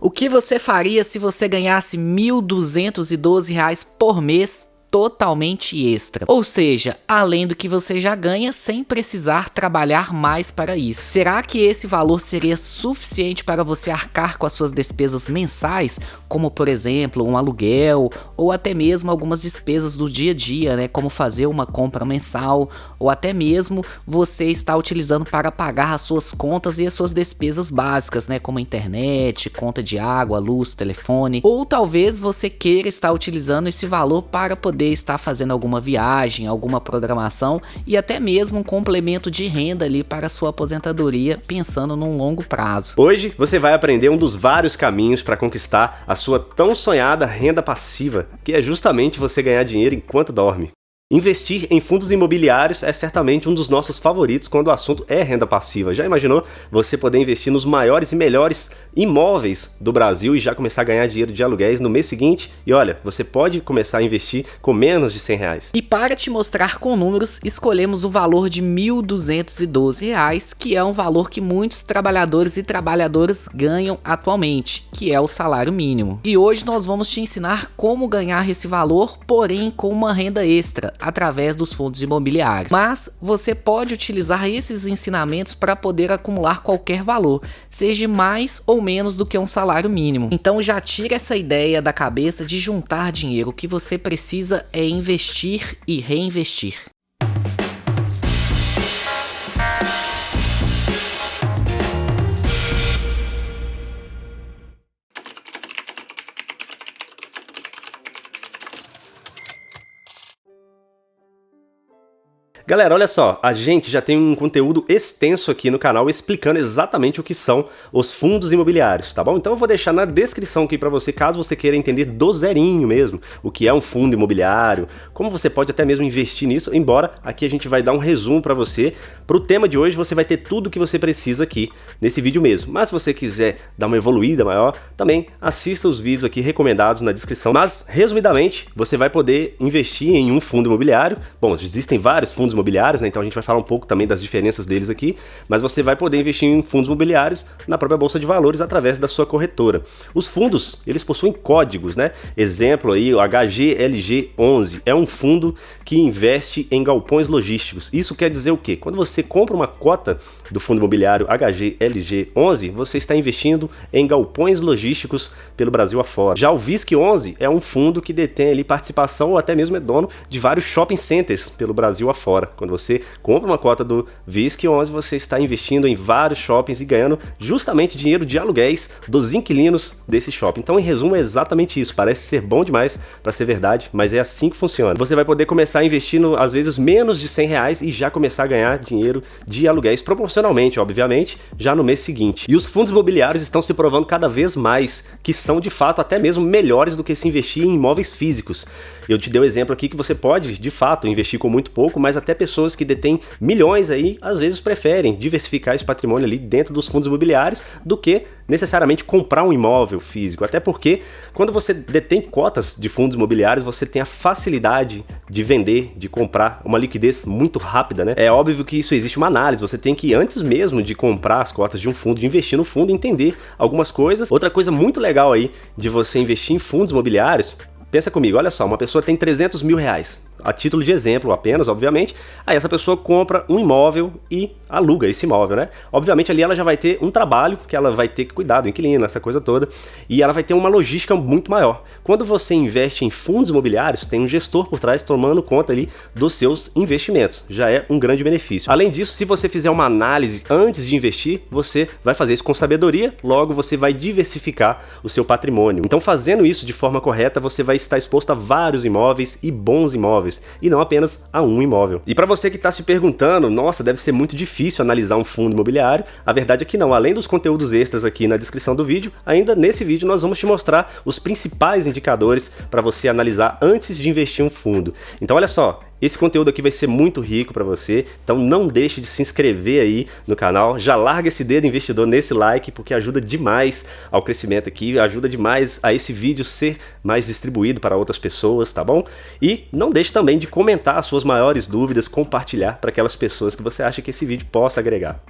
O que você faria se você ganhasse R$ 1.212 por mês totalmente extra? Ou seja, além do que você já ganha sem precisar trabalhar mais para isso. Será que esse valor seria suficiente para você arcar com as suas despesas mensais, como por exemplo um aluguel ou até mesmo algumas despesas do dia a dia, né, como fazer uma compra mensal ou até mesmo você está utilizando para pagar as suas contas e as suas despesas básicas, né, como internet, conta de água, luz, telefone, ou talvez você queira estar utilizando esse valor para poder estar fazendo alguma viagem, alguma programação e até mesmo um complemento de renda ali para a sua aposentadoria, pensando num longo prazo. Hoje você vai aprender um dos vários caminhos para conquistar a sua tão sonhada renda passiva, que é justamente você ganhar dinheiro enquanto dorme. Investir em fundos imobiliários é certamente um dos nossos favoritos quando o assunto é renda passiva. Já imaginou você poder investir nos maiores e melhores imóveis do Brasil e já começar a ganhar dinheiro de aluguéis no mês seguinte? E olha, você pode começar a investir com menos de R$100. E para te mostrar com números, escolhemos o valor de R$ 1.212, que é um valor que muitos trabalhadores e trabalhadoras ganham atualmente, que é o salário mínimo. E hoje nós vamos te ensinar como ganhar esse valor, porém com uma renda extra, através dos fundos imobiliários. Mas você pode utilizar esses ensinamentos para poder acumular qualquer valor, seja mais ou menos do que um salário mínimo. Então já tira essa ideia da cabeça de juntar dinheiro. O que você precisa é investir e reinvestir. Galera, olha só, a gente já tem um conteúdo extenso aqui no canal explicando exatamente o que são os fundos imobiliários, tá bom? Então eu vou deixar na descrição aqui pra você, caso você queira entender do zerinho mesmo, o que é um fundo imobiliário, como você pode até mesmo investir nisso, embora aqui a gente vai dar um resumo pra você. Pro tema de hoje você vai ter tudo o que você precisa aqui nesse vídeo mesmo, mas se você quiser dar uma evoluída maior, também assista os vídeos aqui recomendados na descrição. Mas, resumidamente, você vai poder investir em um fundo imobiliário. Bom, existem vários fundos imobiliários, né? Então a gente vai falar um pouco também das diferenças deles aqui, mas você vai poder investir em fundos imobiliários na própria Bolsa de Valores através da sua corretora. Os fundos, eles possuem códigos, né? Exemplo aí, o HGLG11 é um fundo que investe em galpões logísticos. Isso quer dizer o quê? Quando você compra uma cota do fundo imobiliário HGLG11, você está investindo em galpões logísticos pelo Brasil afora. Já o VISC11 é um fundo que detém ali participação ou até mesmo é dono de vários shopping centers pelo Brasil afora. Quando você compra uma cota do VISC11, você está investindo em vários shoppings e ganhando justamente dinheiro de aluguéis dos inquilinos desse shopping. Então, em resumo, é exatamente isso. Parece ser bom demais para ser verdade, mas é assim que funciona. Você vai poder começar a investir, às vezes, menos de R$100 e já começar a ganhar dinheiro de aluguéis, proporcionalmente, obviamente, já no mês seguinte. E os fundos imobiliários estão se provando cada vez mais que são, de fato, até mesmo melhores do que se investir em imóveis físicos. Eu te dei o exemplo aqui que você pode, de fato, investir com muito pouco, mas até pessoas que detêm milhões aí, às vezes preferem diversificar esse patrimônio ali dentro dos fundos imobiliários do que necessariamente comprar um imóvel físico. Até porque, quando você detém cotas de fundos imobiliários, você tem a facilidade de vender, de comprar, uma liquidez muito rápida, né? É óbvio que isso existe uma análise, você tem que, antes mesmo de comprar as cotas de um fundo, de investir no fundo, entender algumas coisas. Outra coisa muito legal aí de você investir em fundos imobiliários, pensa comigo, olha só, uma pessoa tem R$300 mil, a título de exemplo apenas, obviamente, aí essa pessoa compra um imóvel e aluga esse imóvel, né? Obviamente ali ela já vai ter um trabalho que ela vai ter que cuidar do inquilino, essa coisa toda, e ela vai ter uma logística muito maior. Quando você investe em fundos imobiliários, tem um gestor por trás tomando conta ali dos seus investimentos, já é um grande benefício. Além disso, se você fizer uma análise antes de investir, você vai fazer isso com sabedoria, logo você vai diversificar o seu patrimônio. Então, fazendo isso de forma correta, você vai estar exposto a vários imóveis e bons imóveis, e não apenas a um imóvel. E para você que está se perguntando, nossa, deve ser muito difícil analisar um fundo imobiliário, a verdade é que não. Além dos conteúdos extras aqui na descrição do vídeo, ainda nesse vídeo nós vamos te mostrar os principais indicadores para você analisar antes de investir em um fundo. Então olha só, esse conteúdo aqui vai ser muito rico para você, então não deixe de se inscrever aí no canal, já larga esse dedo investidor nesse like, porque ajuda demais ao crescimento aqui, ajuda demais a esse vídeo ser mais distribuído para outras pessoas, tá bom? E não deixe também de comentar as suas maiores dúvidas, compartilhar para aquelas pessoas que você acha que esse vídeo possa agregar.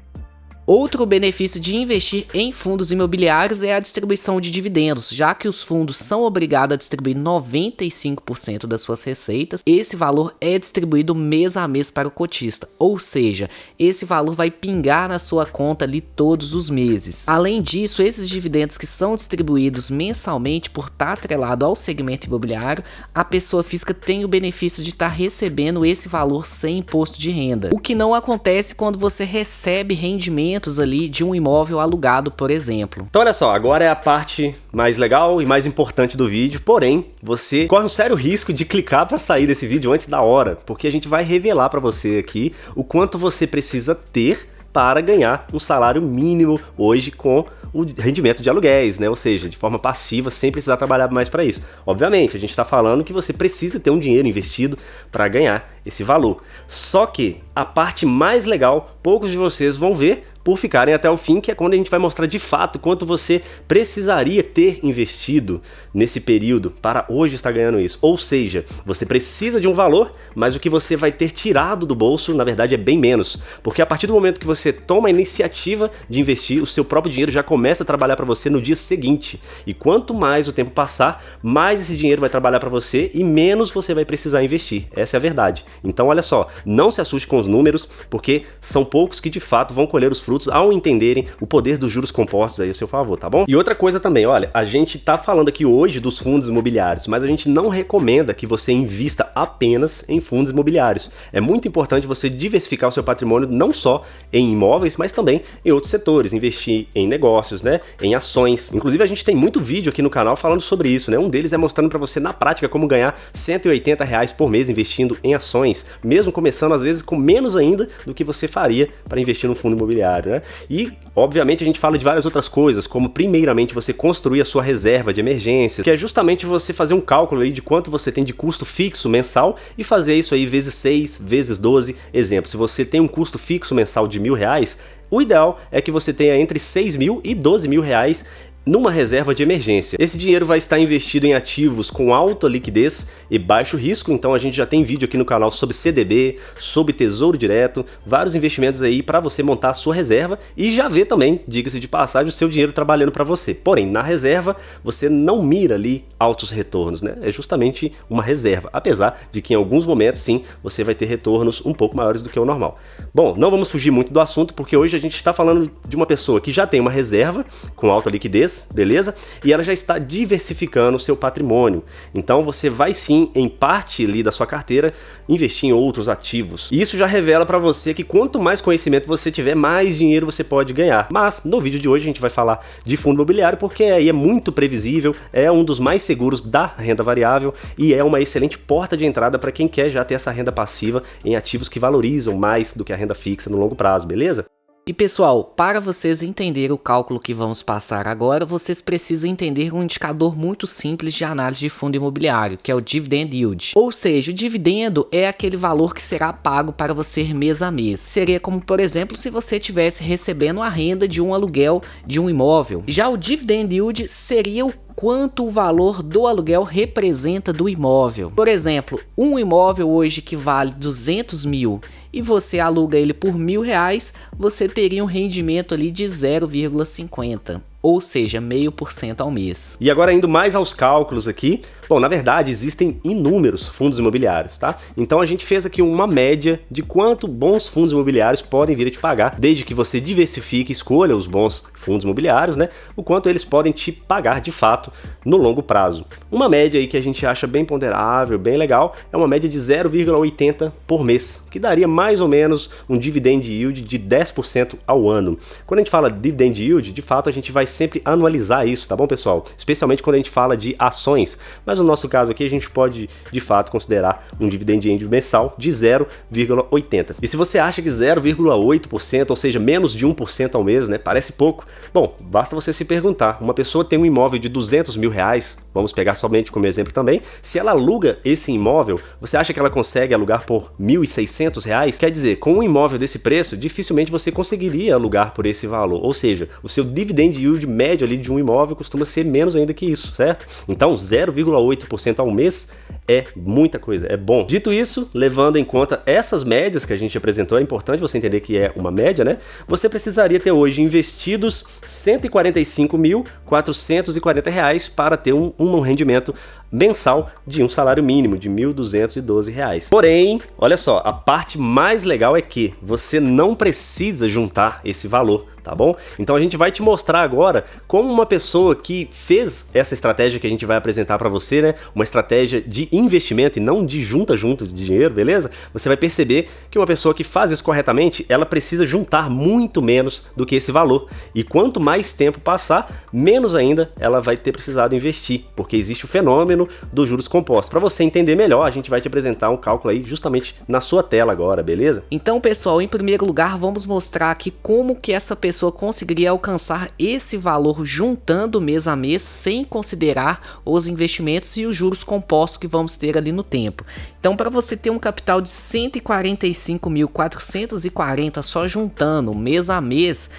Outro benefício de investir em fundos imobiliários é a distribuição de dividendos, já que os fundos são obrigados a distribuir 95% das suas receitas, esse valor é distribuído mês a mês para o cotista, ou seja, esse valor vai pingar na sua conta ali todos os meses. Além disso, esses dividendos que são distribuídos mensalmente por estar atrelado ao segmento imobiliário, a pessoa física tem o benefício de estar recebendo esse valor sem imposto de renda, o que não acontece quando você recebe rendimentos ali de um imóvel alugado, por exemplo. Então olha só, agora é a parte mais legal e mais importante do vídeo, porém, você corre um sério risco de clicar para sair desse vídeo antes da hora, porque a gente vai revelar para você aqui o quanto você precisa ter para ganhar um salário mínimo hoje com o rendimento de aluguéis, né? Ou seja, de forma passiva, sem precisar trabalhar mais para isso. Obviamente, a gente está falando que você precisa ter um dinheiro investido para ganhar esse valor. Só que a parte mais legal, poucos de vocês vão ver por ficarem até o fim, que é quando a gente vai mostrar de fato quanto você precisaria ter investido nesse período para hoje estar ganhando isso. Ou seja, você precisa de um valor, mas o que você vai ter tirado do bolso, na verdade, é bem menos. Porque a partir do momento que você toma a iniciativa de investir, o seu próprio dinheiro já começa a trabalhar para você no dia seguinte. E quanto mais o tempo passar, mais esse dinheiro vai trabalhar para você e menos você vai precisar investir. Essa é a verdade. Então, olha só, não se assuste com os números, porque são poucos que de fato vão colher os frutos ao entenderem o poder dos juros compostos aí a seu favor, tá bom? E outra coisa também, olha, a gente tá falando aqui hoje dos fundos imobiliários, mas a gente não recomenda que você invista apenas em fundos imobiliários. É muito importante você diversificar o seu patrimônio não só em imóveis, mas também em outros setores, investir em negócios, né, em ações. Inclusive a gente tem muito vídeo aqui no canal falando sobre isso, né? Um deles é mostrando para você na prática como ganhar R$180 por mês investindo em ações, mesmo começando às vezes com menos ainda do que você faria para investir no fundo imobiliário, né? E, obviamente, a gente fala de várias outras coisas, como primeiramente você construir a sua reserva de emergência, que é justamente você fazer um cálculo aí de quanto você tem de custo fixo mensal e fazer isso aí vezes 6, vezes 12. Exemplo, se você tem um custo fixo mensal de R$1.000, o ideal é que você tenha entre 6 mil e 12 mil reais numa reserva de emergência. Esse dinheiro vai estar investido em ativos com alta liquidez e baixo risco, então a gente já tem vídeo aqui no canal sobre CDB, sobre Tesouro Direto, vários investimentos aí para você montar a sua reserva e já ver também, diga-se de passagem, o seu dinheiro trabalhando para você. Porém, na reserva, você não mira ali altos retornos, né? É justamente uma reserva, apesar de que em alguns momentos, sim, você vai ter retornos um pouco maiores do que o normal. Bom, não vamos fugir muito do assunto, porque hoje a gente está falando de uma pessoa que já tem uma reserva com alta liquidez, beleza? E ela já está diversificando o seu patrimônio. Então você vai sim, em parte ali da sua carteira, investir em outros ativos. E isso já revela para você que quanto mais conhecimento você tiver, mais dinheiro você pode ganhar. Mas no vídeo de hoje a gente vai falar de fundo imobiliário, porque aí é muito previsível, é um dos mais seguros da renda variável e é uma excelente porta de entrada para quem quer já ter essa renda passiva em ativos que valorizam mais do que a renda fixa no longo prazo, beleza? E pessoal, para vocês entenderem o cálculo que vamos passar agora, vocês precisam entender um indicador muito simples de análise de fundo imobiliário, que é o Dividend Yield. Ou seja, o dividendo é aquele valor que será pago para você mês a mês. Seria como, por exemplo, se você estivesse recebendo a renda de um aluguel de um imóvel. Já o Dividend Yield seria o quanto o valor do aluguel representa do imóvel. Por exemplo, um imóvel hoje que vale 200 mil e você aluga ele por R$1.000, você teria um rendimento ali de 0,50. Ou seja, 0,5% ao mês. E agora indo mais aos cálculos aqui, bom, na verdade existem inúmeros fundos imobiliários, tá? Então a gente fez aqui uma média de quanto bons fundos imobiliários podem vir a te pagar, desde que você diversifique e escolha os bons fundos imobiliários, né? O quanto eles podem te pagar de fato no longo prazo. Uma média aí que a gente acha bem ponderável, bem legal, é uma média de 0,80 por mês, que daria mais ou menos um dividend yield de 10% ao ano. Quando a gente fala de dividend yield, de fato a gente vai sempre anualizar isso, tá bom, pessoal? Especialmente quando a gente fala de ações, mas no nosso caso aqui a gente pode de fato considerar um dividend yield mensal de 0,80. E se você acha que 0,8%, ou seja, menos de 1% ao mês, né, parece pouco, bom, basta você se perguntar, uma pessoa tem um imóvel de 200 mil reais, vamos pegar somente como exemplo também, se ela aluga esse imóvel, você acha que ela consegue alugar por R$1.600? Quer dizer, com um imóvel desse preço, dificilmente você conseguiria alugar por esse valor, ou seja, o seu dividend yield médio ali de um imóvel costuma ser menos ainda que isso, certo? Então 0,8% ao mês é muita coisa, é bom. Dito isso, levando em conta essas médias que a gente apresentou, é importante você entender que é uma média, né? Você precisaria ter hoje investidos R$ 145.440 para ter um rendimento mensal de um salário mínimo de R$ 1.212. Porém, olha só, a parte mais legal é que você não precisa juntar esse valor, tá bom? Então a gente vai te mostrar agora como uma pessoa que fez essa estratégia que a gente vai apresentar para você, né? Uma estratégia de investimento e não de junta de dinheiro, beleza? Você vai perceber que uma pessoa que faz isso corretamente, ela precisa juntar muito menos do que esse valor. E quanto mais tempo passar, menos ainda ela vai ter precisado investir, porque existe o fenômeno dos juros compostos. Para você entender melhor, a gente vai te apresentar um cálculo aí justamente na sua tela agora, beleza? Então, pessoal, em primeiro lugar, vamos mostrar aqui como que essa pessoa conseguiria alcançar esse valor juntando mês a mês, sem considerar os investimentos e os juros compostos que vamos ter ali no tempo. Então, para você ter um capital de 145.440 só juntando mês a mês,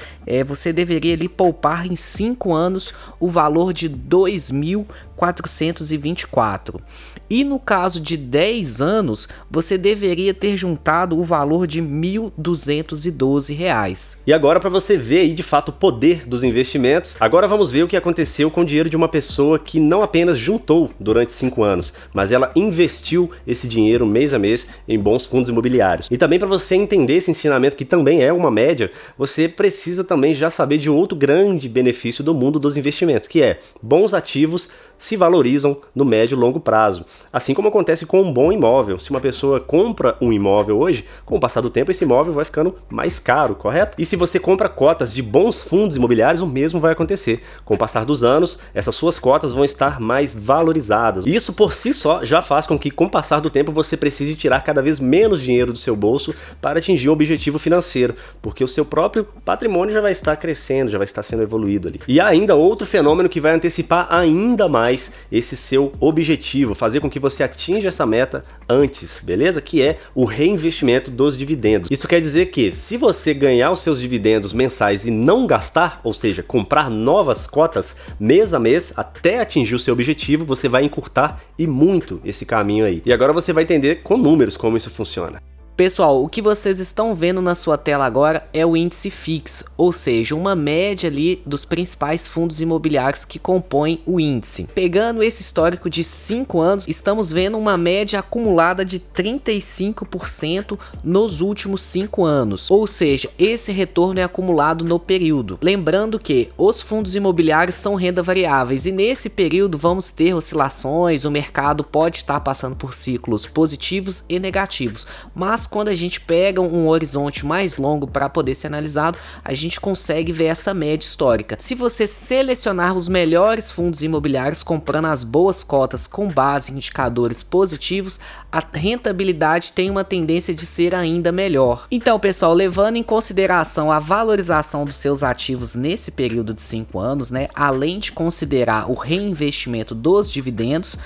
você deveria ali poupar em 5 anos o valor de 2.424. E no caso de 10 anos, você deveria ter juntado o valor de R$ 1.212. E agora, para você ver aí de fato o poder dos investimentos, agora vamos ver o que aconteceu com o dinheiro de uma pessoa que não apenas juntou durante 5 anos, mas ela investiu esse dinheiro mês a mês em bons fundos imobiliários. E também, para você entender esse ensinamento, que também é uma média, você precisa também já saber de outro grande benefício do mundo dos investimentos, que é bons ativos se valorizam no médio e longo prazo. Assim como acontece com um bom imóvel. Se uma pessoa compra um imóvel hoje, com o passar do tempo esse imóvel vai ficando mais caro, correto? E se você compra cotas de bons fundos imobiliários, o mesmo vai acontecer. Com o passar dos anos, essas suas cotas vão estar mais valorizadas. Isso por si só já faz com que, com o passar do tempo, você precise tirar cada vez menos dinheiro do seu bolso para atingir um objetivo financeiro, porque o seu próprio patrimônio já vai estar crescendo, já vai estar sendo evoluído ali. E há ainda outro fenômeno que vai antecipar ainda mais esse seu objetivo, fazer com que você atinja essa meta antes, beleza? Que é o reinvestimento dos dividendos. Isso quer dizer que, se você ganhar os seus dividendos mensais e não gastar, ou seja, comprar novas cotas mês a mês até atingir o seu objetivo, você vai encurtar e muito esse caminho aí. E agora você vai entender com números como isso funciona. Pessoal, o que vocês estão vendo na sua tela agora é o índice FIX, ou seja, uma média ali dos principais fundos imobiliários que compõem o índice. Pegando esse histórico de 5 anos, estamos vendo uma média acumulada de 35% nos últimos 5 anos, ou seja, esse retorno é acumulado no período. Lembrando que os fundos imobiliários são renda variáveis e nesse período vamos ter oscilações, o mercado pode estar passando por ciclos positivos e negativos, mas quando a gente pega um horizonte mais longo para poder ser analisado, a gente consegue ver essa média histórica. Se você selecionar os melhores fundos imobiliários comprando as boas cotas com base em indicadores positivos, a rentabilidade tem uma tendência de ser ainda melhor. Então, pessoal, levando em consideração a valorização dos seus ativos nesse período de 5 anos, né, além de considerar o reinvestimento dos dividendos,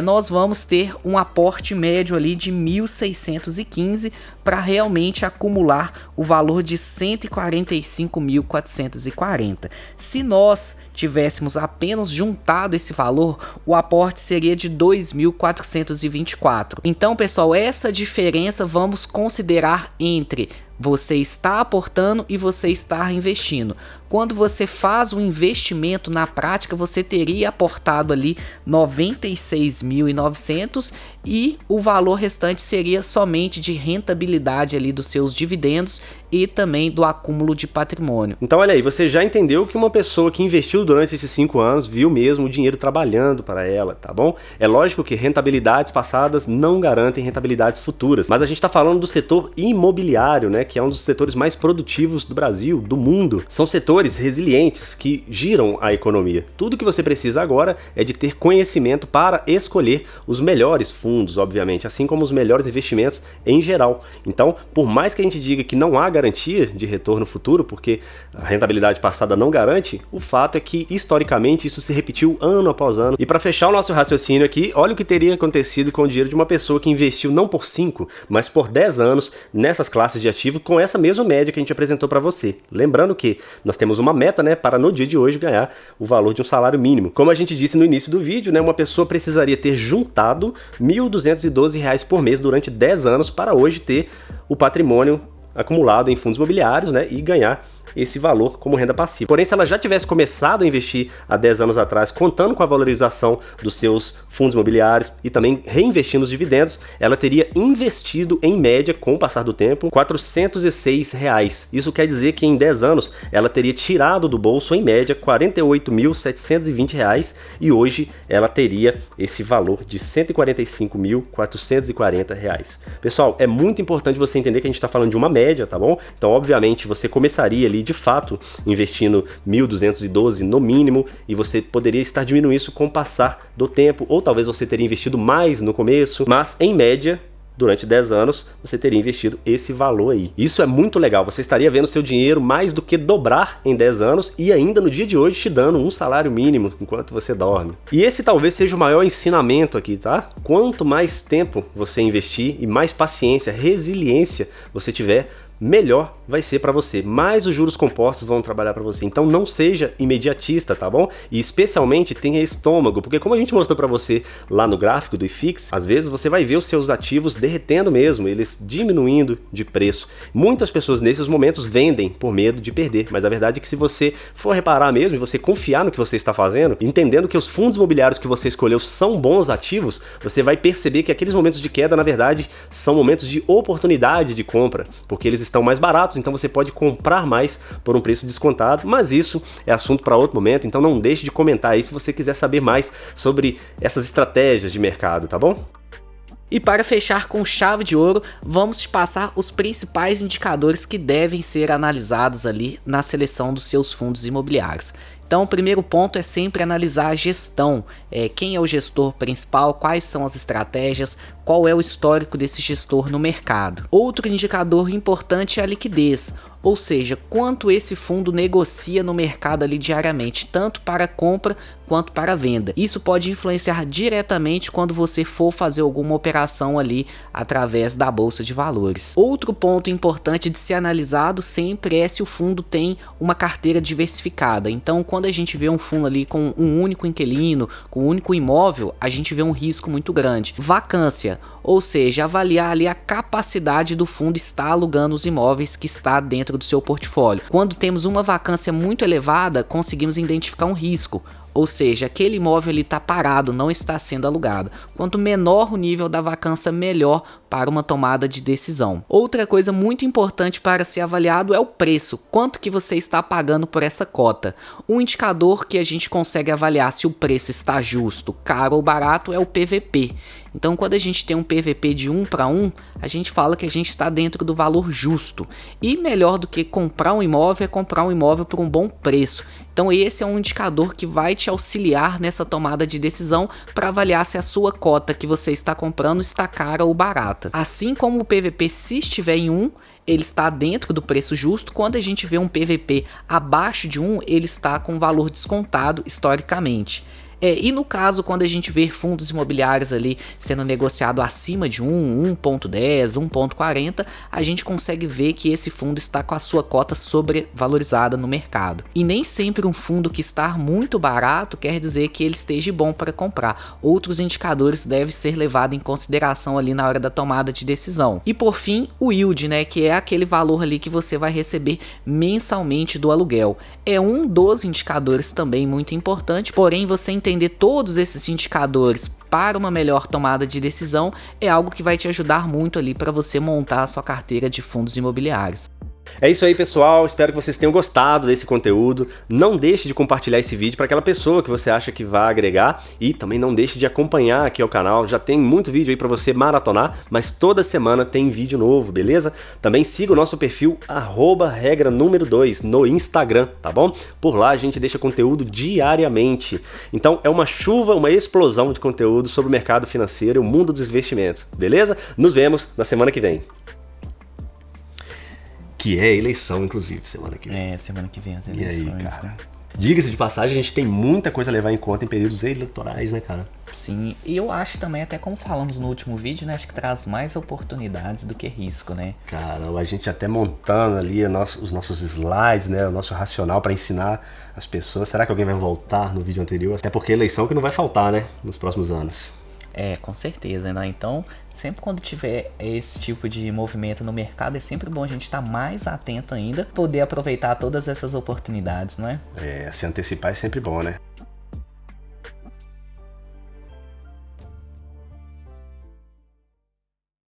nós vamos ter um aporte médio ali de 1.615 para realmente acumular o valor de 145.440. Se nós tivéssemos apenas juntado esse valor, o aporte seria de 2.424. Então, pessoal, essa diferença vamos considerar entre você está aportando e você está investindo. Quando você faz um investimento na prática, você teria aportado ali 96.900 e o valor restante seria somente de rentabilidade ali dos seus dividendos e também do acúmulo de patrimônio. Então olha aí, você já entendeu que uma pessoa que investiu durante esses 5 anos viu mesmo o dinheiro trabalhando para ela, tá bom? É lógico que rentabilidades passadas não garantem rentabilidades futuras, mas a gente está falando do setor imobiliário, né, que é um dos setores mais produtivos do Brasil, do mundo. São setores resilientes que giram a economia. Tudo que você precisa agora é de ter conhecimento para escolher os melhores fundos, obviamente, assim como os melhores investimentos em geral. Então, por mais que a gente diga que não há garantia de retorno futuro, porque a rentabilidade passada não garante, o fato é que, historicamente, isso se repetiu ano após ano. E para fechar o nosso raciocínio aqui, olha o que teria acontecido com o dinheiro de uma pessoa que investiu não por 5, mas por 10 anos nessas classes de ativo com essa mesma média que a gente apresentou para você. Lembrando que nós temos uma meta, né, para no dia de hoje ganhar o valor de um salário mínimo. Como a gente disse no início do vídeo, né, uma pessoa precisaria ter juntado R$ 1.212 por mês durante 10 anos para hoje ter o patrimônio acumulado em fundos imobiliários, né, e ganhar esse valor como renda passiva. Porém, se ela já tivesse começado a investir há 10 anos atrás, contando com a valorização dos seus fundos imobiliários e também reinvestindo os dividendos, ela teria investido em média, com o passar do tempo, R$ 406. Isso quer dizer que em 10 anos ela teria tirado do bolso, em média, R$ 48.720 e hoje ela teria esse valor de R$ 145.440. Pessoal, é muito importante você entender que a gente está falando de uma média, tá bom? Então, obviamente, você começaria ali de fato investindo 1.212 no mínimo e você poderia estar diminuindo isso com o passar do tempo, ou talvez você teria investido mais no começo, mas em média durante 10 anos você teria investido esse valor aí. Isso é muito legal, você estaria vendo seu dinheiro mais do que dobrar em 10 anos e ainda no dia de hoje te dando um salário mínimo enquanto você dorme. E esse talvez seja o maior ensinamento aqui, tá? Quanto mais tempo você investir e mais paciência, resiliência você tiver, melhor vai ser para você, mais os juros compostos vão trabalhar para você. Então não seja imediatista, tá bom? E especialmente tenha estômago, porque como a gente mostrou para você lá no gráfico do IFIX, às vezes você vai ver os seus ativos derretendo mesmo, eles diminuindo de preço. Muitas pessoas nesses momentos vendem por medo de perder, mas a verdade é que se você for reparar mesmo e você confiar no que você está fazendo, entendendo que os fundos imobiliários que você escolheu são bons ativos, você vai perceber que aqueles momentos de queda, na verdade, são momentos de oportunidade de compra, porque eles estão mais baratos, então você pode comprar mais por um preço descontado, mas isso é assunto para outro momento, então não deixe de comentar aí se você quiser saber mais sobre essas estratégias de mercado, tá bom? E para fechar com chave de ouro, vamos te passar os principais indicadores que devem ser analisados ali na seleção dos seus fundos imobiliários. Então o primeiro ponto é sempre analisar a gestão, quem é o gestor principal, quais são as estratégias, qual é o histórico desse gestor no mercado. Outro indicador importante é a liquidez, ou seja, quanto esse fundo negocia no mercado ali diariamente, tanto para compra quanto para venda. Isso pode influenciar diretamente quando você for fazer alguma operação ali através da bolsa de valores. Outro ponto importante de ser analisado sempre é se o fundo tem uma carteira diversificada. Então, quando a gente vê um fundo ali com um único inquilino, com um único imóvel, a gente vê um risco muito grande. Vacância, ou seja, avaliar ali a capacidade do fundo estar alugando os imóveis que está dentro do seu portfólio. Quando temos uma vacância muito elevada, conseguimos identificar um risco. Ou seja, aquele imóvel ele está parado, não está sendo alugado. Quanto menor o nível da vacância, melhor para uma tomada de decisão. Outra coisa muito importante para ser avaliado é o preço. Quanto que você está pagando por essa cota? Um indicador que a gente consegue avaliar se o preço está justo, caro ou barato é o PVP. Então, quando a gente tem um PVP de 1 para 1, a gente fala que a gente está dentro do valor justo. E melhor do que comprar um imóvel é comprar um imóvel por um bom preço. Então esse é um indicador que vai te auxiliar nessa tomada de decisão para avaliar se a sua cota que você está comprando está cara ou barata. Assim como o PVP, se estiver em 1, ele está dentro do preço justo. Quando a gente vê um PVP abaixo de 1, ele está com valor descontado historicamente. E no caso, quando a gente vê fundos imobiliários ali sendo negociado acima de 1.10, 1.40, a gente consegue ver que esse fundo está com a sua cota sobrevalorizada no mercado. E nem sempre um fundo que está muito barato quer dizer que ele esteja bom para comprar. Outros indicadores devem ser levados em consideração ali na hora da tomada de decisão. E por fim, o yield, né, que é aquele valor ali que você vai receber mensalmente do aluguel. É um dos indicadores também muito importante, porém você entender todos esses indicadores para uma melhor tomada de decisão é algo que vai te ajudar muito ali para você montar a sua carteira de fundos imobiliários. É isso aí, pessoal, espero que vocês tenham gostado desse conteúdo. Não deixe de compartilhar esse vídeo para aquela pessoa que você acha que vai agregar e também não deixe de acompanhar aqui o canal. Já tem muito vídeo aí para você maratonar, mas toda semana tem vídeo novo, beleza? Também siga o nosso perfil @regra número 2 no Instagram, tá bom? Por lá a gente deixa conteúdo diariamente. Então é uma chuva, uma explosão de conteúdo sobre o mercado financeiro e o mundo dos investimentos, beleza? Nos vemos na semana que vem. Que é eleição, inclusive, semana que vem. Semana que vem as E eleições, aí, cara? né? Diga-se de passagem, a gente tem muita coisa a levar em conta em períodos eleitorais, né, cara? Sim, e eu acho também, até como falamos no último vídeo, né? Acho que traz mais oportunidades do que risco, né? Cara, a gente até montando ali os nossos slides, né? O nosso racional para ensinar as pessoas. Será que alguém vai voltar no vídeo anterior? Até porque eleição que não vai faltar, né? Nos próximos anos. Com certeza, né? Então, sempre quando tiver esse tipo de movimento no mercado, é sempre bom a gente estar mais atento ainda, poder aproveitar todas essas oportunidades, não é? Se antecipar é sempre bom, né?